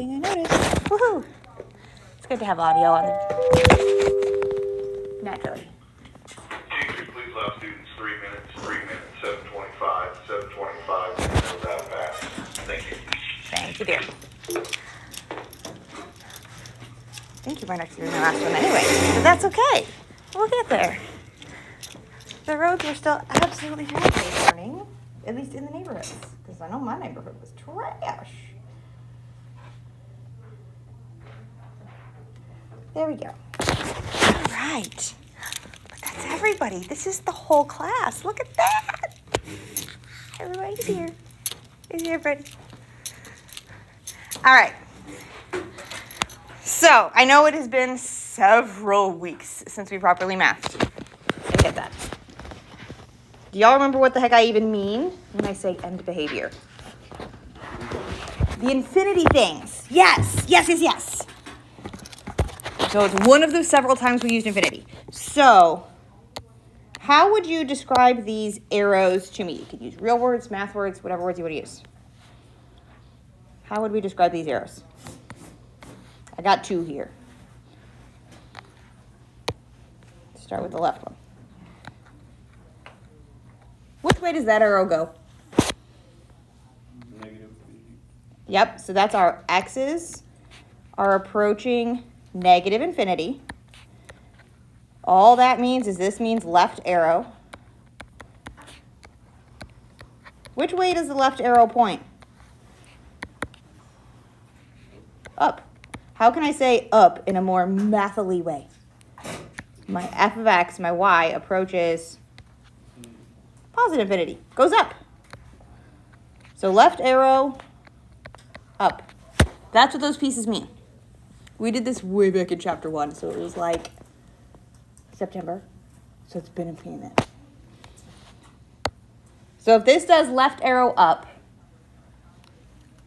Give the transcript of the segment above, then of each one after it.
thing I noticed. Woohoo! It's good to have audio on. Naturally. Teacher, please allow students 3 minutes, 7:25, 7:25, that back. Thank you. Thank you, dear. I think you might actually be the last one anyway, but that's okay. We'll get there. The roads were still absolutely terrible this morning, at least in the neighborhoods, because I know my neighborhood was trash. There we go. All right. But that's everybody. This is the whole class. Look at that. Everybody's here. Is here, everybody? All right. So, I know it has been several weeks since we properly mathed. I get that. Do y'all remember what the heck I even mean when I say end behavior? The infinity things. Yes. So it's one of the several times we used infinity. So, how would you describe these arrows to me? You could use real words, math words, whatever words you want to use. How would we describe these arrows? I got 2 here. Start with the left one. Which way does that arrow go? Negative. Yep, so that's our x's are approaching negative infinity. All that means is this means left arrow. Which way does the left arrow point? Up. How can I say up in a more mathily way? My f of x, my y, approaches positive infinity. Goes up. So left arrow, up. That's what those pieces mean. We did this way back in chapter 1, so it was like September. So it's been a minute. So if this does left arrow up,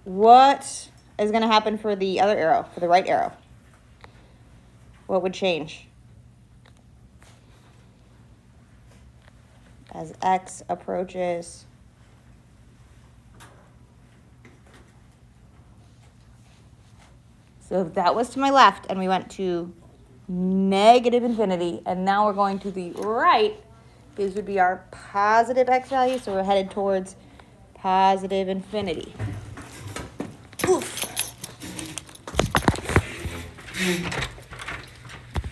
what is going to happen for the other arrow, for the right arrow? What would change? As x approaches so if that was to my left and we went to negative infinity and now we're going to the right, these would be our positive x value, so we're headed towards positive infinity. Oof.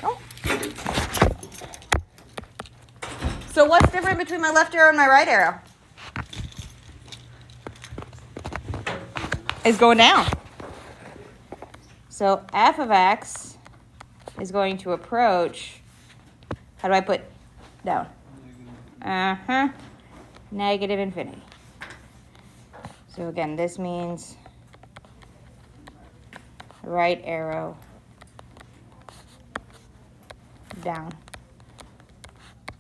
Oh. So what's different between my left arrow and my right arrow? It's going down. So f of x is going to approach, how do I put down? Negative infinity. So again, this means right arrow down.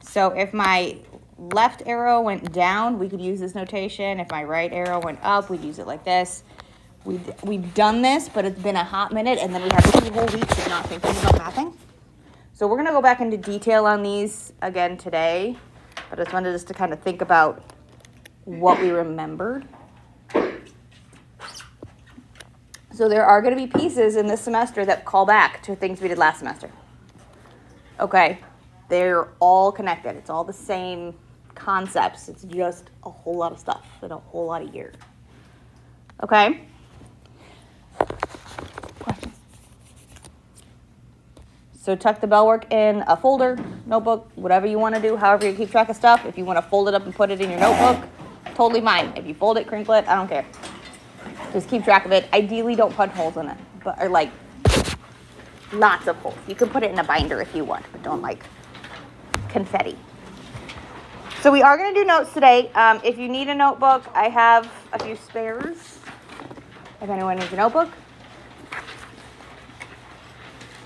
So if my left arrow went down, we could use this notation. If my right arrow went up, we'd use it like this. We've done this, but it's been a hot minute, and then we have 2 whole weeks of not thinking about mathing. So we're going to go back into detail on these again today, but I just wanted us to kind of think about what we remembered. So there are going to be pieces in this semester that call back to things we did last semester. Okay, they're all connected. It's all the same concepts. It's just a whole lot of stuff in a whole lot of years. Okay? Questions? So tuck the bell work in a folder, notebook, whatever you want to do, however you keep track of stuff. If you want to fold it up and put it in your notebook, totally fine. If you fold it, crinkle it, I don't care. Just keep track of it. Ideally, don't punch holes in it, or like lots of holes. You can put it in a binder if you want, but don't like confetti. So we are going to do notes today. If you need a notebook, I have a few spares. If anyone needs a notebook.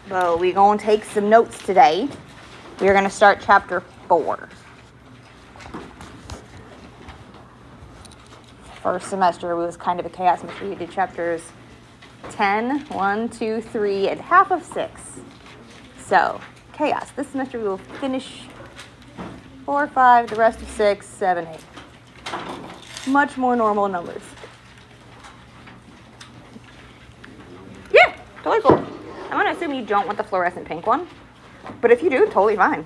But we're going to take some notes today. We're going to start chapter 4. First semester it was kind of a chaos semester. We did chapters 10, 1, 2, 3, and half of 6. So, chaos. This semester we will finish 4, 5, the rest of 6, 7, 8. Much more normal numbers. assume you don't want the fluorescent pink one, but if you do, totally fine.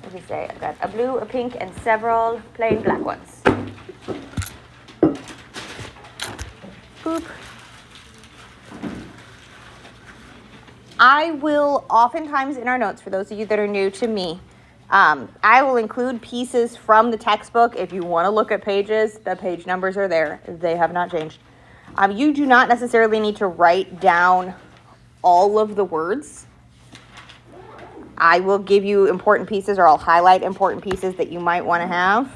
What did I say? I've got a blue, a pink, and several plain black ones. Boop. I will oftentimes in our notes, for those of you that are new to me, I will include pieces from the textbook. If you want to look at pages, the page numbers are there. They have not changed. You do not necessarily need to write down all of the words. I will give you important pieces, or I'll highlight important pieces that you might want to have.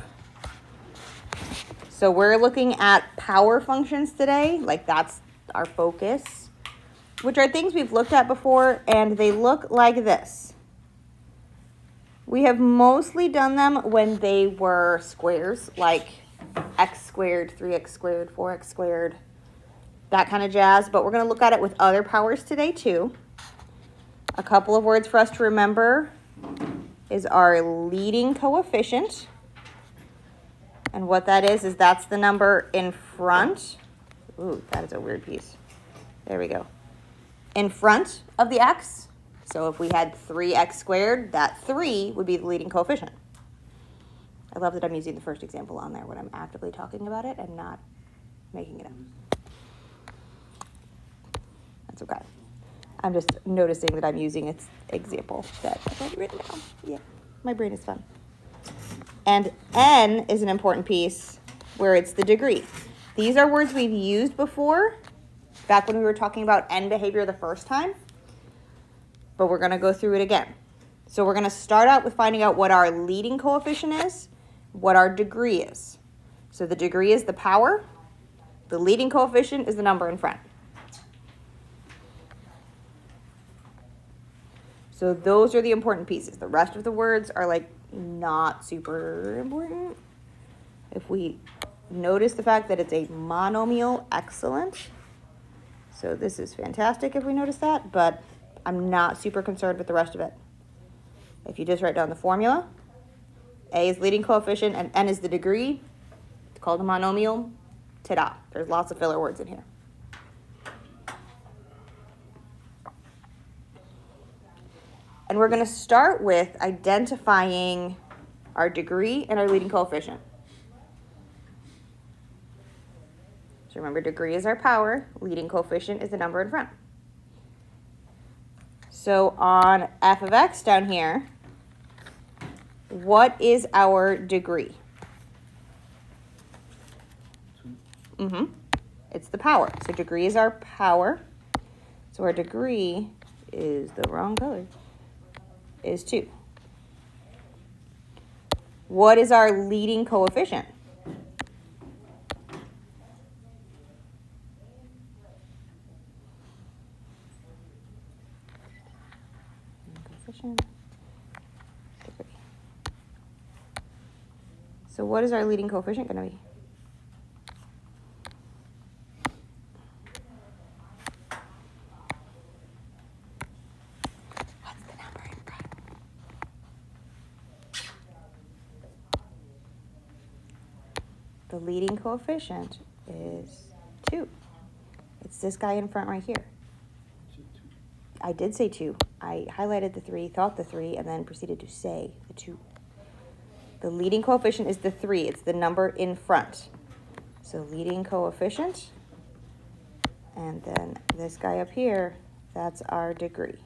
So we're looking at power functions today, like that's our focus, which are things we've looked at before, and they look like this. We have mostly done them when they were squares, like x squared, 3x squared, 4x squared, that kind of jazz, but we're going to look at it with other powers today too. A couple of words for us to remember is our leading coefficient. And what that is that's the number in front. Ooh, that is a weird piece. There we go. In front of the x. So if we had 3x squared, that 3 would be the leading coefficient. I love that I'm using the first example on there when I'm actively talking about it and not making it up. That's okay. I'm just noticing that I'm using its example that I've already written down. Yeah, my brain is fun. And n is an important piece where it's the degree. These are words we've used before, back when we were talking about n behavior the first time, but we're going to go through it again. So we're going to start out with finding out what our leading coefficient is, what our degree is. So the degree is the power, the leading coefficient is the number in front. So those are the important pieces. The rest of the words are like not super important. If we notice the fact that it's a monomial, excellent. So this is fantastic if we notice that, but I'm not super concerned with the rest of it. If you just write down the formula, A is leading coefficient and N is the degree. It's called a monomial. Ta-da. There's lots of filler words in here. And we're going to start with identifying our degree and our leading coefficient. So remember, degree is our power, leading coefficient is the number in front. So on f of x down here, what is our degree? It's the power. So degree is our power. So our degree is the wrong color. Is 2. What is our leading coefficient? So what is our leading coefficient going to be? What's the number in front? The leading coefficient is 2. It's this guy in front right here. I did say 2. I highlighted the 3, thought the 3, and then proceeded to say the 2. The leading coefficient is the 3. It's the number in front. So leading coefficient. And then this guy up here, that's our degree.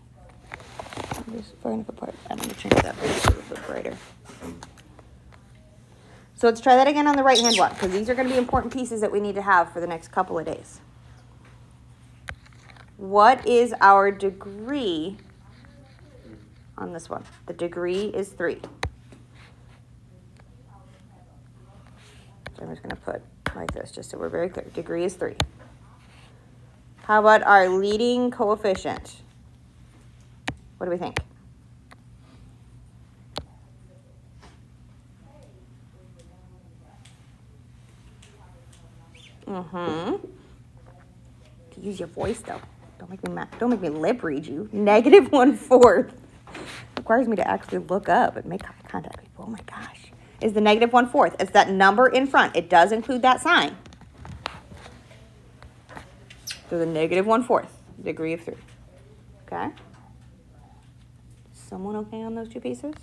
I'm just far enough apart. I'm going to change that a little bit brighter. So let's try that again on the right-hand one, because these are going to be important pieces that we need to have for the next couple of days. What is our degree on this one? The degree is 3. So I'm just going to put like this, just so we're very clear. Degree is 3. How about our leading coefficient? What do we think? Use your voice though. Don't make me lip read you. Negative 1/4 requires me to actually look up and make eye contact with people. Oh my gosh. Is the negative 1/4. It's that number in front. It does include that sign. So the negative 1/4. degree of 3. Okay? Someone okay on those two pieces?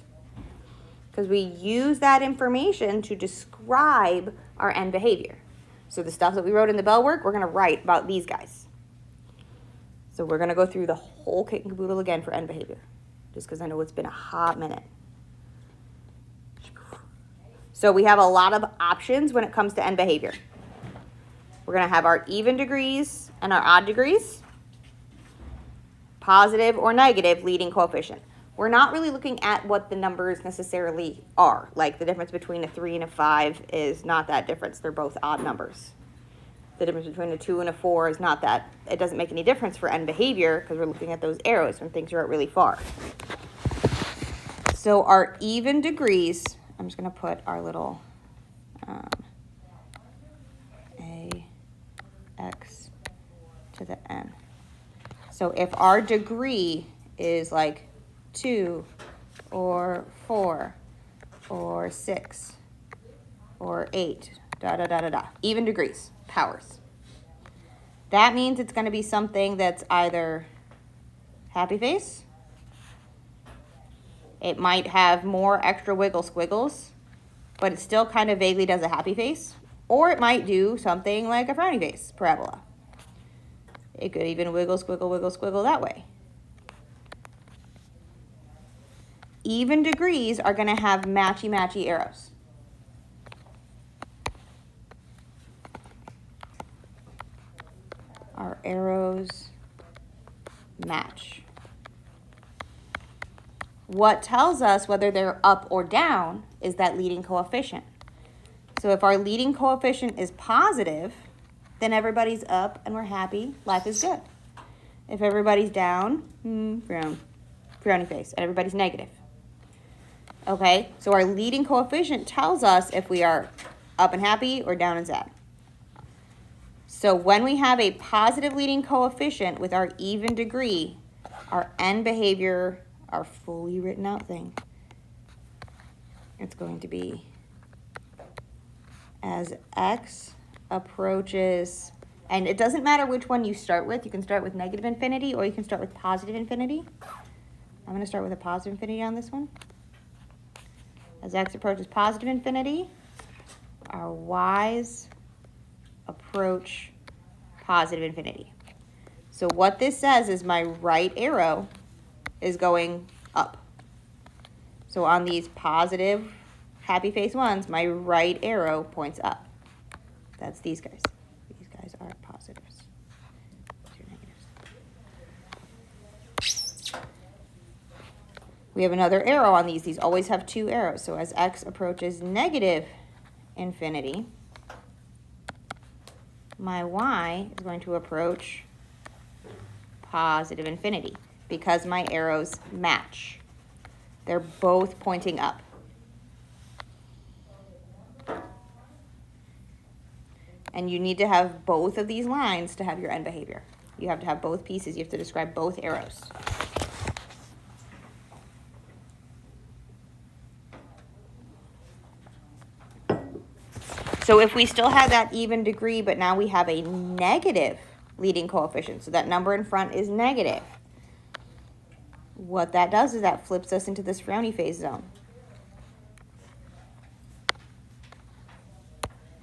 Because we use that information to describe our end behavior. So the stuff that we wrote in the bell work, we're going to write about these guys. So we're going to go through the whole kit and caboodle again for end behavior, just because I know it's been a hot minute. So we have a lot of options when it comes to end behavior. We're going to have our even degrees and our odd degrees, positive or negative leading coefficient. We're not really looking at what the numbers necessarily are. Like the difference between a 3 and a 5 is not that difference. They're both odd numbers. The difference between a 2 and a 4 is not that. It doesn't make any difference for end behavior because we're looking at those arrows when things are out really far. So our even degrees, I'm just going to put our little ax to the n. So if our degree is like 2 or 4 or 6 or 8, even degrees, powers. That means it's going to be something that's either happy face, it might have more extra wiggle squiggles, but it still kind of vaguely does a happy face, or it might do something like a frowny face parabola. It could even wiggle squiggle that way. Even degrees are going to have matchy arrows. Our arrows match. What tells us whether they're up or down is that leading coefficient. So if our leading coefficient is positive, then everybody's up and we're happy, life is good. If everybody's down, frowny face, and everybody's negative. Okay, so our leading coefficient tells us if we are up and happy or down and sad. So when we have a positive leading coefficient with our even degree, our end behavior, our fully written out thing, it's going to be as x approaches, and it doesn't matter which one you start with. You can start with negative infinity or you can start with positive infinity. I'm going to start with a positive infinity on this one. As x approaches positive infinity, our y's approach positive infinity. So what this says is my right arrow is going up. So on these positive happy face ones, my right arrow points up. That's these guys. These guys are positives. These are negatives. We have another arrow on these. These always have two arrows. So as x approaches negative infinity, my y is going to approach positive infinity because my arrows match. They're both pointing up. And you need to have both of these lines to have your end behavior. You have to have both pieces. You have to describe both arrows. So if we still had that even degree, but now we have a negative leading coefficient, so that number in front is negative, what that does is that flips us into this frowny face zone.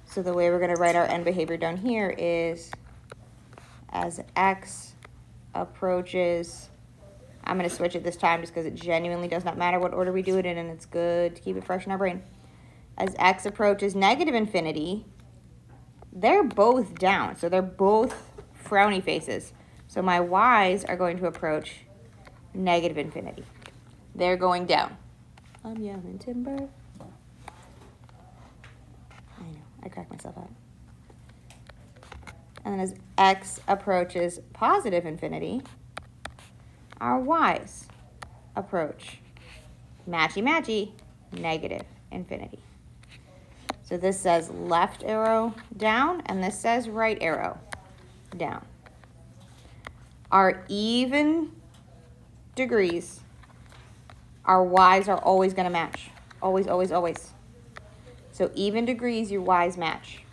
So the way we're going to write our end behavior down here is as x approaches, I'm going to switch it this time just because it genuinely does not matter what order we do it in, and it's good to keep it fresh in our brain. As x approaches negative infinity, they're both down. So they're both frowny faces. So my y's are going to approach negative infinity. They're going down. I'm yelling timber. I know, I crack myself up. And then as x approaches positive infinity, our y's approach matchy, negative infinity. So this says left arrow down, and this says right arrow down. Our even degrees, our y's are always going to match. Always, always, always. So even degrees, your y's match.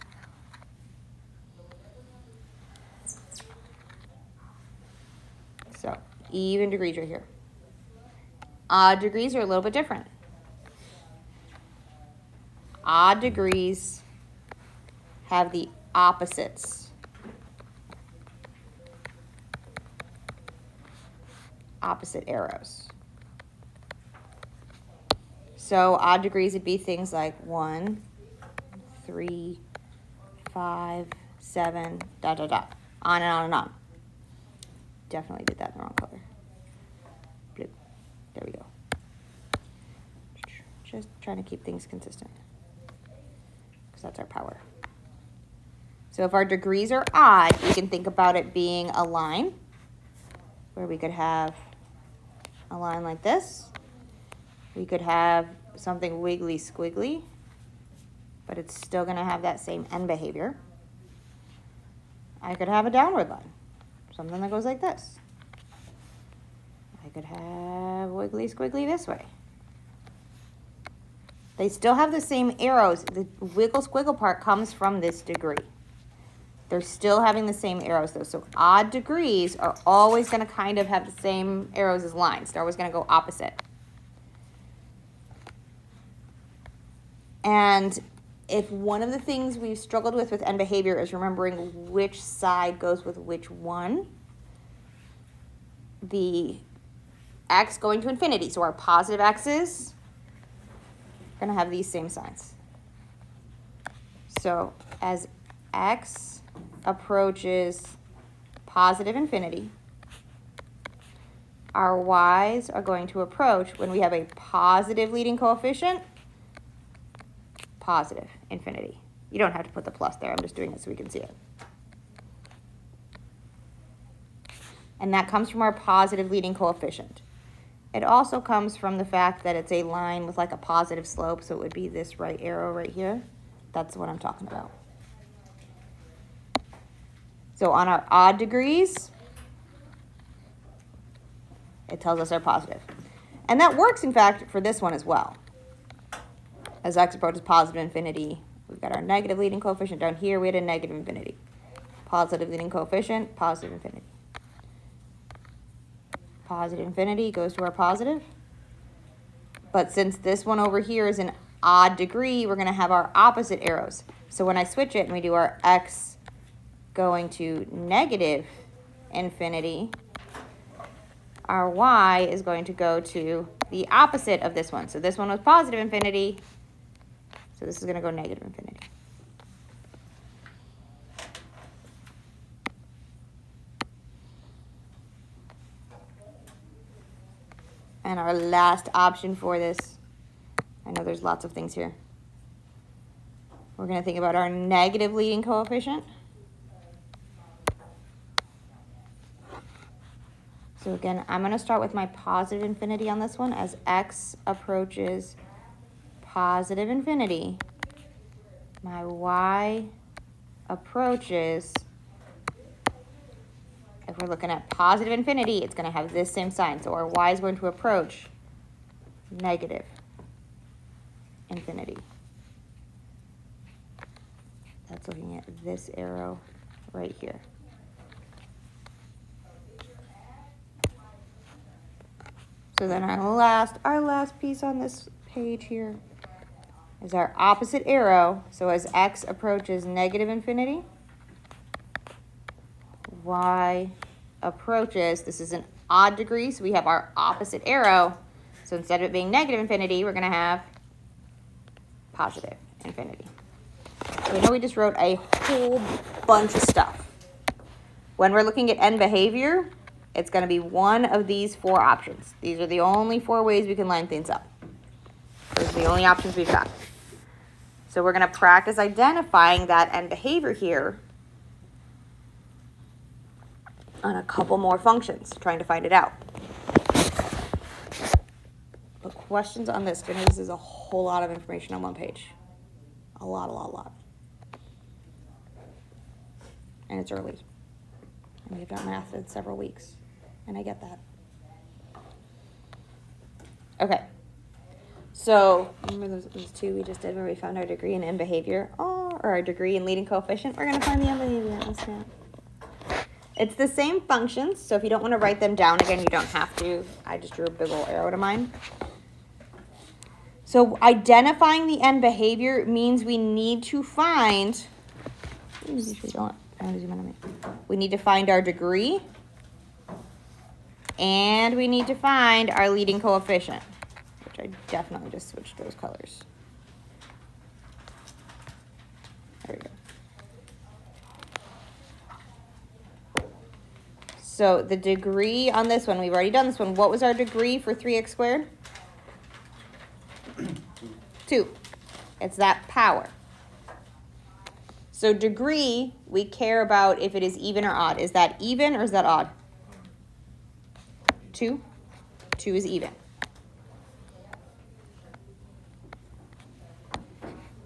So even degrees right here. Odd degrees are a little bit different. Odd degrees have the opposites. Opposite arrows. So odd degrees would be things like 1, 3, 5, 7, dot, dot, dot. On and on and on. Definitely did that in the wrong color. Blue. There we go. Just trying to keep things consistent. Because that's our power. So if our degrees are odd, we can think about it being a line. Where we could have a line like this. We could have something wiggly squiggly. But it's still going to have that same end behavior. I could have a downward line. Something that goes like this. I could have wiggly squiggly this way. They still have the same arrows. The wiggle squiggle part comes from this degree. They're still having the same arrows though. So odd degrees are always going to kind of have the same arrows as lines. They're always going to go opposite. And if one of the things we've struggled with end behavior is remembering which side goes with which one, the x going to infinity, so our positive x's are going to have these same signs. So as x approaches positive infinity, our y's are going to approach, when we have a positive leading coefficient, positive infinity. You don't have to put the plus there. I'm just doing it so we can see it. And that comes from our positive leading coefficient. It also comes from the fact that it's a line with like a positive slope, so it would be this right arrow right here. That's what I'm talking about. So on our odd degrees, it tells us they're positive. And that works, in fact, for this one as well. As x approaches positive infinity, we've got our negative leading coefficient down here. We had a negative infinity. Positive leading coefficient, positive infinity. Positive infinity goes to our positive. But since this one over here is an odd degree, we're going to have our opposite arrows. So when I switch it and we do our x going to negative infinity, our y is going to go to the opposite of this one. So this one was positive infinity. So this is going to go negative infinity. And our last option for this, I know there's lots of things here. We're going to think about our negative leading coefficient. So again, I'm going to start with my positive infinity on this one. As x approaches positive infinity, my y approaches, if we're looking at positive infinity, it's going to have this same sign. So our y is going to approach negative infinity. That's looking at this arrow right here. So then our last piece on this page here is our opposite arrow. So as x approaches negative infinity, y approaches, this is an odd degree, so we have our opposite arrow. So instead of it being negative infinity, we're going to have positive infinity. So we know we just wrote a whole bunch of stuff. When we're looking at end behavior, it's going to be one of these four options. These are the only four ways we can line things up. Those are the only options we've got. So we're going to practice identifying that end behavior here on a couple more functions, trying to find it out. But questions on this, because this is a whole lot of information on one page. A lot. And it's early. And we've got math in several weeks. And I get that. Okay. So, remember those two we just did where we found our degree in end behavior? Or our degree in leading coefficient? We're going to find the end behavior. Let's go. It's the same functions, so if you don't want to write them down again, you don't have to. I just drew a big old arrow to mine. So identifying the end behavior means we need to find, we need to find our degree, and we need to find our leading coefficient, which I definitely just switched those colors. There we go. So the degree on this one, we've already done this one. What was our degree for 3x squared? 2. It's that power. So degree, we care about if it is even or odd. Is that even or is that odd? 2. 2 is even.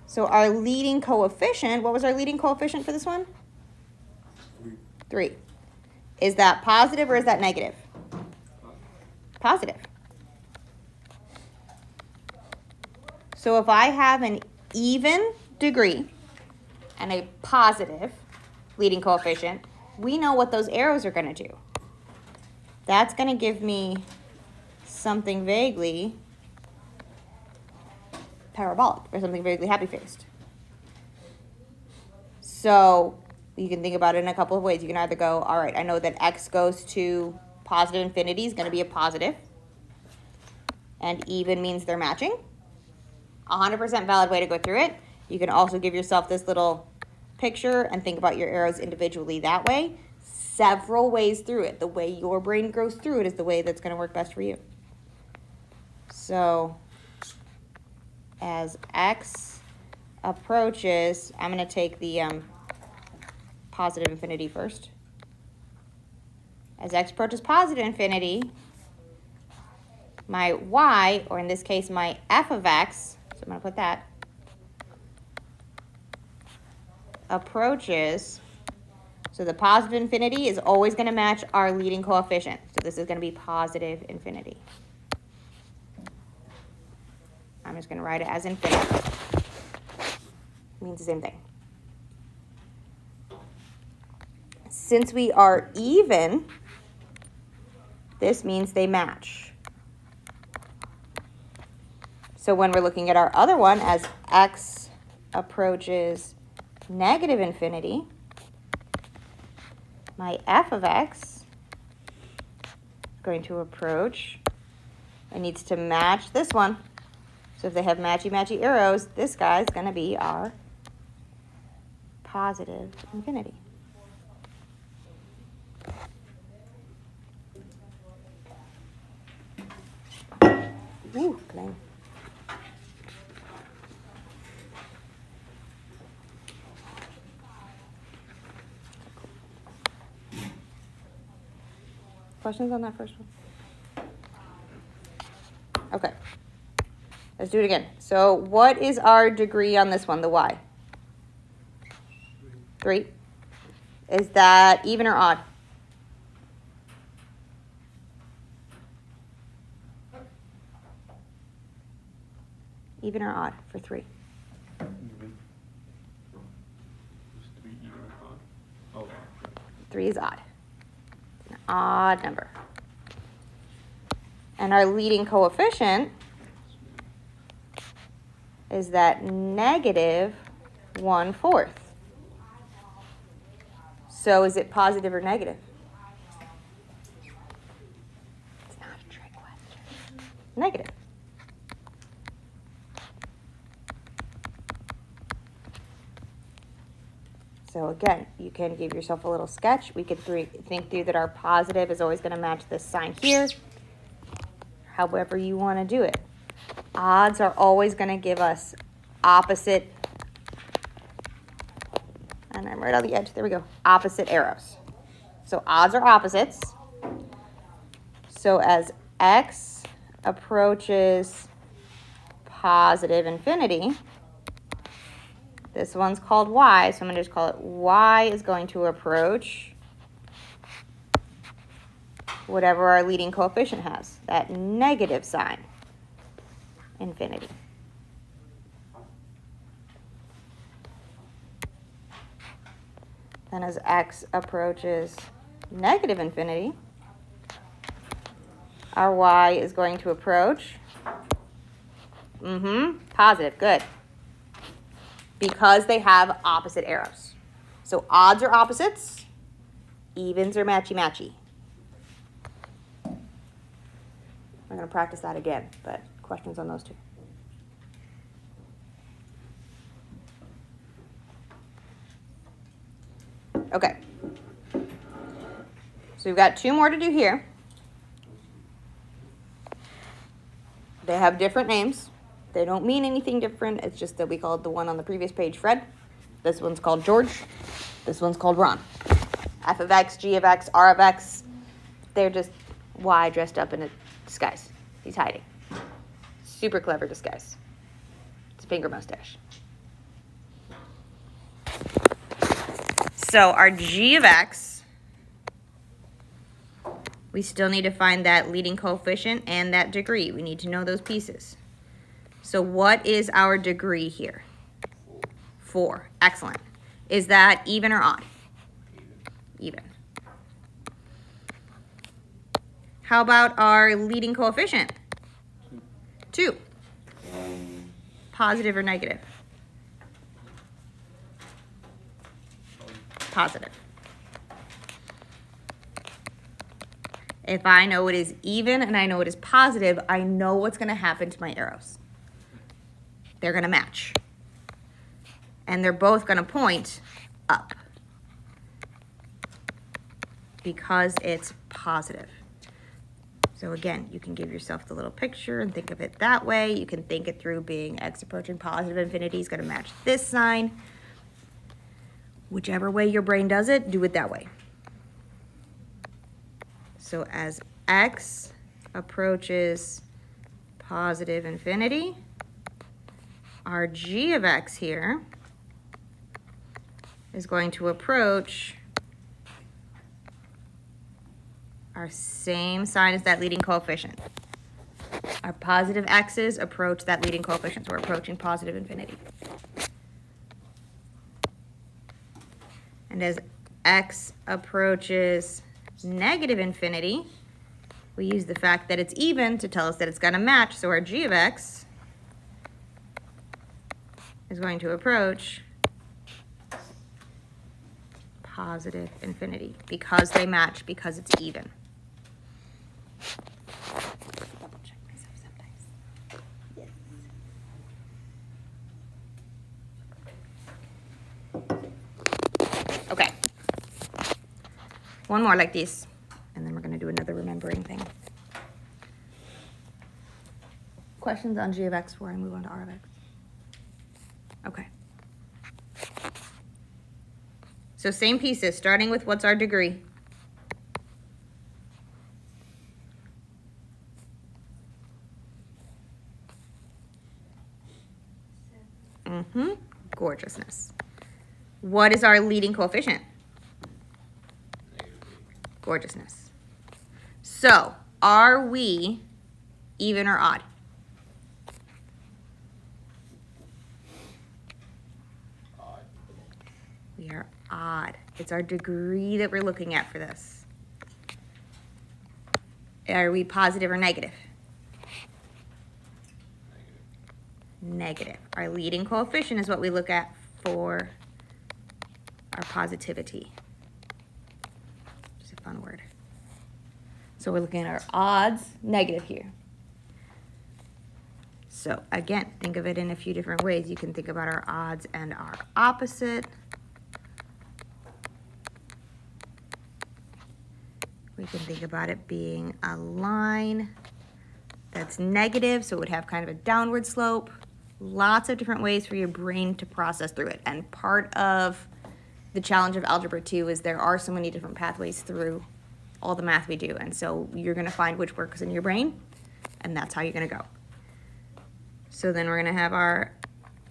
So our leading coefficient, what was our leading coefficient for this one? 3. Is that positive or is that negative? Positive. So if I have an even degree and a positive leading coefficient, we know what those arrows are going to do. That's going to give me something vaguely parabolic or something vaguely happy-faced. So you can think about it in a couple of ways. You can either go, all right, I know that x goes to positive infinity is going to be a positive, and even means they're matching. 100% valid way to go through it. You can also give yourself this little picture and think about your arrows individually that way. Several ways through it. The way your brain goes through it is the way that's going to work best for you. So as x approaches, I'm going to take the positive infinity first. As x approaches positive infinity, my y, or in this case my f of x, so I'm going to put that, approaches, so the positive infinity is always going to match our leading coefficient. So this is going to be positive infinity. I'm just going to write it as infinity. It means the same thing. Since we are even, this means they match. So when we're looking at our other one, as x approaches negative infinity, my f of x is going to approach, it needs to match this one. So if they have matchy-matchy arrows, this guy is going to be our positive infinity. Ooh, clang. Questions on that first one? Okay. Let's do it again. So what is our degree on this one, the y? 3. Is that even or odd? Even or odd for 3? Even. Is 3 even or odd? Oh. 3 is odd. It's an odd number. And our leading coefficient is that negative 1/4. So is it positive or negative? It's not a trick question. Negative. So again, you can give yourself a little sketch. We could think through that our positive is always going to match this sign here. However you want to do it. Odds are always going to give us opposite, and I'm right on the edge. There we go. Opposite arrows. So odds are opposites. So as x approaches positive infinity, this one's called y, so I'm going to just call it y is going to approach whatever our leading coefficient has, that negative sign, infinity. Then as x approaches negative infinity, our y is going to approach positive. Good. Because they have opposite arrows. So odds are opposites, evens are matchy-matchy. I'm going to practice that again, but questions on those two? Okay. So we've got two more to do here. They have different names. They don't mean anything different. It's just that we called the one on the previous page Fred. This one's called George. This one's called Ron. F of x, g of x, r of x. They're just Y dressed up in a disguise. He's hiding. Super clever disguise. It's a finger mustache. So our g of x, we still need to find that leading coefficient and that degree. We need to know those pieces. So what is our degree here? 4. Excellent. Is that even or odd? Even. How about our leading coefficient? 2. Positive or negative? Positive. If I know it is even and I know it is positive, I know what's going to happen to my arrows. They're going to match. And they're both going to point up because it's positive. So again, you can give yourself the little picture and think of it that way. You can think it through being x approaching positive infinity is going to match this sign. Whichever way your brain does it, do it that way. So as x approaches positive infinity, our g of x here is going to approach our same sign as that leading coefficient. Our positive x's approach that leading coefficient, so we're approaching positive infinity. And as x approaches negative infinity, we use the fact that it's even to tell us that it's going to match, so our g of x is going to approach positive infinity because they match, because it's even. Double check myself sometimes. Yes. Okay. One more like this, and then we're going to do another remembering thing. Questions on g of x before I move on to r of x? Okay. So same pieces, starting with what's our degree? Gorgeousness. What is our leading coefficient? Gorgeousness. So, are we even or odd? We are odd. It's our degree that we're looking at for this. Are we positive or negative? Negative. Our leading coefficient is what we look at for our positivity. Just a fun word. So we're looking at our odds, negative here. So again, think of it in a few different ways. You can think about our odds and our opposite. We can think about it being a line that's negative, so it would have kind of a downward slope. Lots of different ways for your brain to process through it. And part of the challenge of Algebra 2 is there are so many different pathways through all the math we do. And so you're going to find which works in your brain, and that's how you're going to go. So then we're going to have our,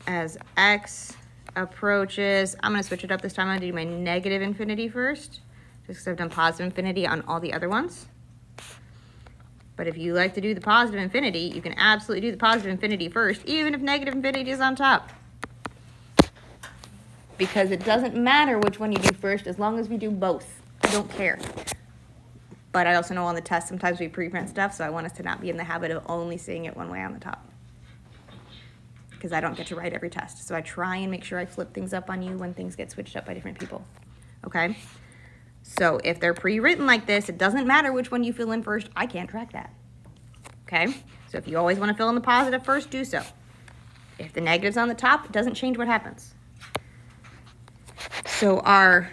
as x approaches, I'm going to switch it up this time. I'm going to do my negative infinity first, just because I've done positive infinity on all the other ones. But if you like to do the positive infinity, you can absolutely do the positive infinity first, even if negative infinity is on top. Because it doesn't matter which one you do first, as long as we do both. don't care. But I also know on the test sometimes we pre-print stuff, so I want us to not be in the habit of only seeing it one way on the top. Because I don't get to write every test. So I try and make sure I flip things up on you when things get switched up by different people. Okay? So if they're pre-written like this, it doesn't matter which one you fill in first. I can't track that. Okay? So if you always want to fill in the positive first, do so. If the negative's on the top, it doesn't change what happens. So our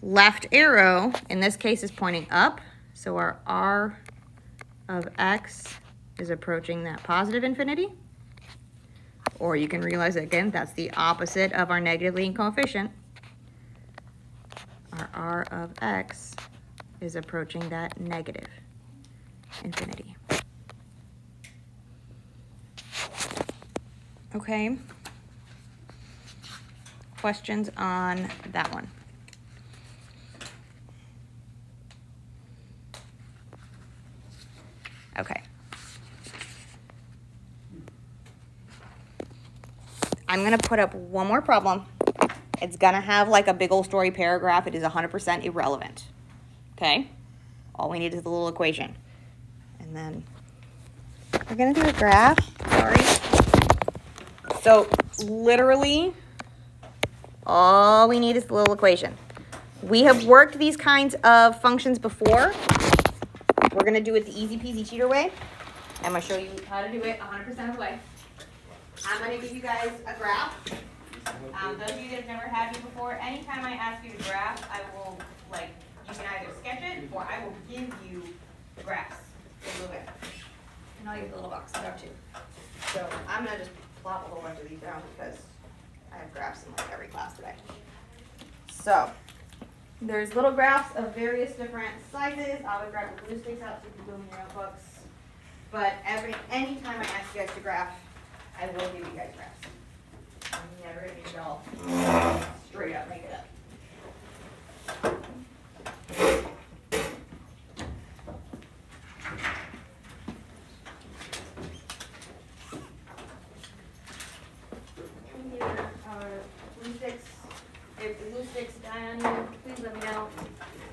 left arrow, in this case, is pointing up. So our R of X is approaching that positive infinity. Or you can realize, again, that's the opposite of our negative leading coefficient. Our R of X is approaching that negative infinity. Okay. Questions on that one? Okay. I'm going to put up one more problem. It's going to have like a big old story paragraph. It is 100% irrelevant. Okay? All we need is the little equation. And then we're going to do a graph. Sorry. So literally, all we need is the little equation. We have worked these kinds of functions before. We're going to do it the easy peasy cheater way. I'm going to show you how to do it 100% of the way. I'm going to give you guys a graph. Those of you that have never had me before, anytime I ask you to graph, I will, you can either sketch it or I will give you the graphs. And I'll use the little box there too. So I'm going to just plop a whole bunch of these down because I have graphs in every class today. So there's little graphs of various different sizes. I would grab the blue sticks out so you can do them in your notebooks. But anytime I ask you guys to graph, I will give you guys graphs. I'm never going to make it all straight up, make it up. Here are blue sticks. If the blue sticks die on you, please let me know.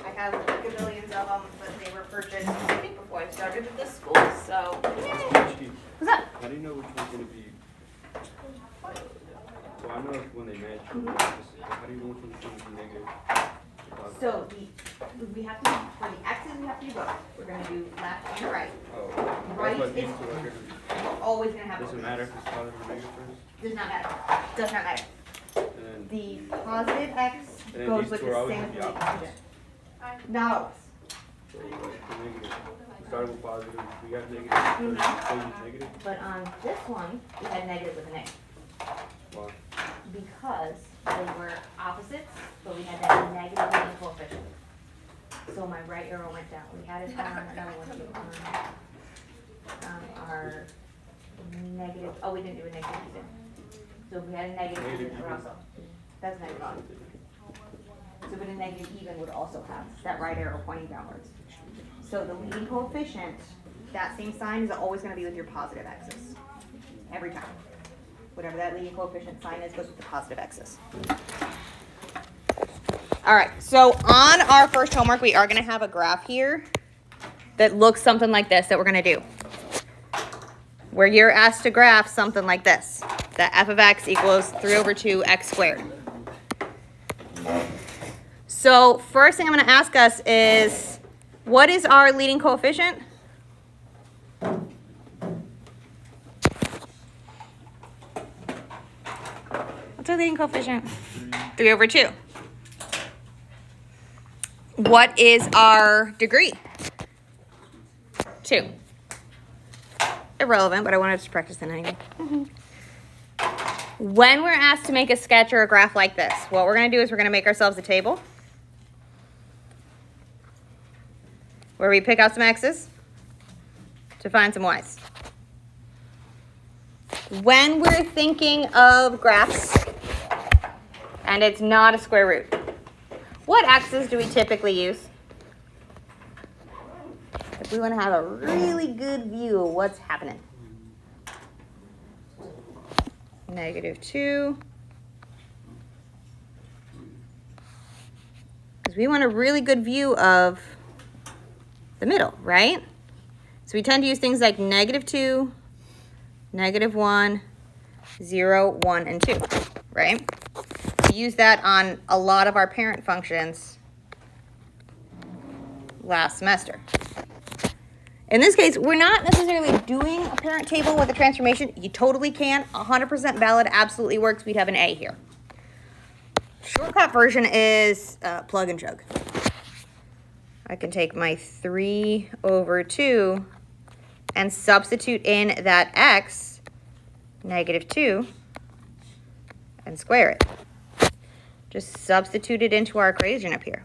I have gazillions of them, but they were purchased, I think, before I started at this school, so yay. What's up? How do you know which one's going to be? Well, I know when they match. How do you know which one's going to be negative? So we have to, for the x's, we have to do both. We're going to do left and right. Oh, Right that's what is these two are going to be. we're always going to have Does both. it matter if it's positive or negative first? Does not matter. Does not matter. And then, The positive x and then goes these with two are the always same going to be as the opposites. Not always. So you went to negative. We started with positive. We got negative. So it's negative. But on this one, we had negative with an a. Why? Because they were opposites, but we had that negative leading coefficient. So my right arrow went down. We had it on another one too. On our negative, oh, we didn't do a negative even. So if we had a negative Negative even, we're even. also, that's negative on. So but a negative even would also have that right arrow pointing downwards. So the leading coefficient, that same sign is always going to be with your positive axis. Every time. Whatever that leading coefficient sign is goes with the positive axis. All right, so on our first homework, we are going to have a graph here that looks something like this that we're going to do. Where you're asked to graph something like this. That f of x equals 3 over 2 x squared. So first thing I'm going to ask us is, what is our leading coefficient? What's our leading coefficient? 3 over 2. What is our degree? 2. Irrelevant, but I wanted to practice it anyway. When we're asked to make a sketch or a graph like this, what we're going to do is we're going to make ourselves a table where we pick out some x's to find some y's. When we're thinking of graphs and it's not a square root, what axes do we typically use? If we want to have a really good view of what's happening. -2. because we want a really good view of the middle, right? So we tend to use things like -2, -1, 0, 1, and 2, right? We use that on a lot of our parent functions last semester. In this case, we're not necessarily doing a parent table with a transformation. You totally can, 100% valid, absolutely works. We'd have an A here. Shortcut version is plug and chug. I can take my 3/2 and substitute in that x, -2, and square it. Just substitute it into our equation up here.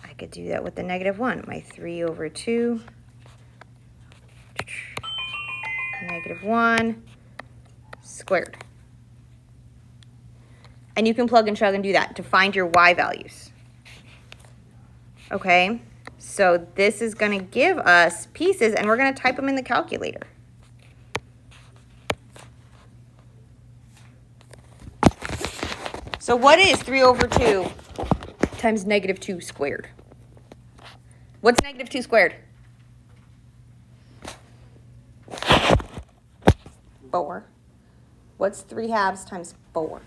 I could do that with the -1. My 3/2, -1, squared. And you can plug and chug and do that to find your y values. Okay, so this is going to give us pieces, and we're going to type them in the calculator. So what is 3/2 times -2 squared? What's -2 squared? 4. What's 3/2 times 4?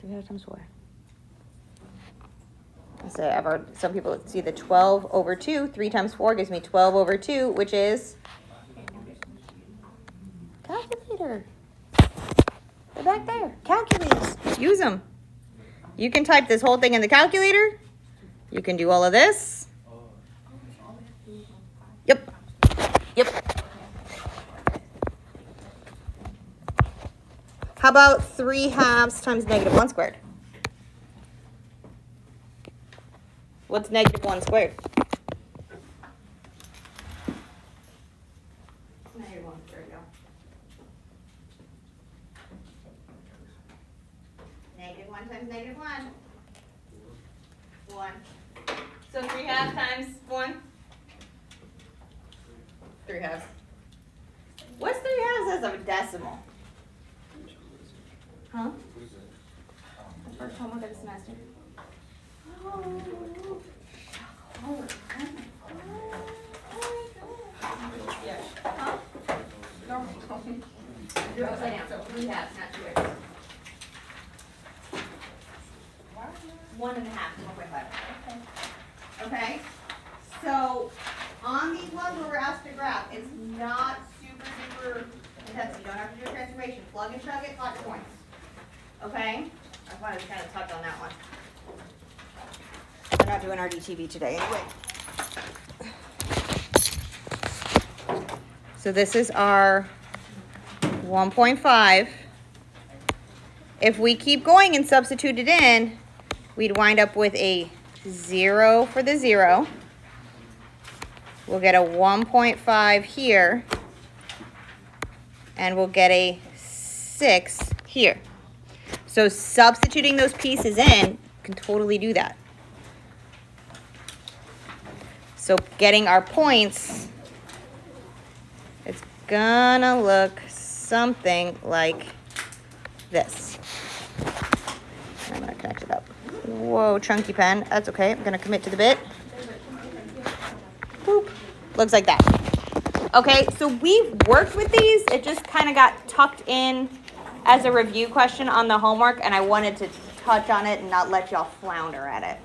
3/2 times 4. So I've heard some people see the 12/2. 3 times 4 gives me 12/2, which is calculator. They're back there. Calculators. Use them. You can type this whole thing in the calculator. You can do all of this. Yep. Yep. How about 3/2 times -1 squared? What's -1 squared? -1, there we go. -1 times -1. 1. So 3/2 times 1? 3/2. What's 3/2 as a decimal? Huh? First homework of the semester. Oh. Yeah. Huh? Normal. You're upside down. 3/2, not 2x. 1.5, 1.5. Okay. So on these ones where we're asked to graph, it's not super intense. You don't have to do a transformation. Plug and chug it, plot your points. Okay? I wanted to kind of touch on that one. We're not doing RDTV today anyway. So this is our 1.5. If we keep going and substitute it in, we'd wind up with a 0 for the 0. We'll get a 1.5 here. And we'll get a 6 here. So substituting those pieces in, you can totally do that. So getting our points, it's gonna look something like this. I'm gonna connect it up. Whoa, chunky pen. That's okay. I'm gonna commit to the bit. Boop. Looks like that. Okay, so we've worked with these. It just kind of got tucked in as a review question on the homework, and I wanted to touch on it and not let y'all flounder at it.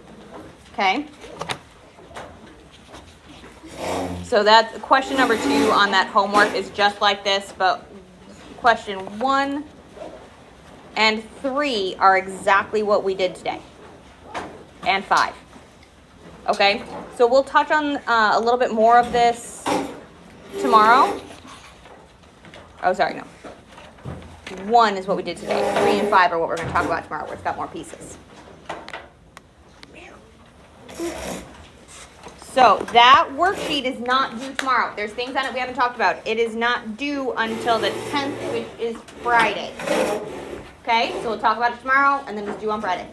Okay? So that's question number 2 on that homework is just like this, but question 1 and 3 are exactly what we did today. And 5. Okay? So we'll touch on a little bit more of this tomorrow. Oh, sorry, no. 1 is what we did today. 3 and 5 are what we're going to talk about tomorrow, where it's got more pieces. So that worksheet is not due tomorrow. There's things on it we haven't talked about. It is not due until the 10th, which is Friday. Okay, so we'll talk about it tomorrow, and then it's due on Friday.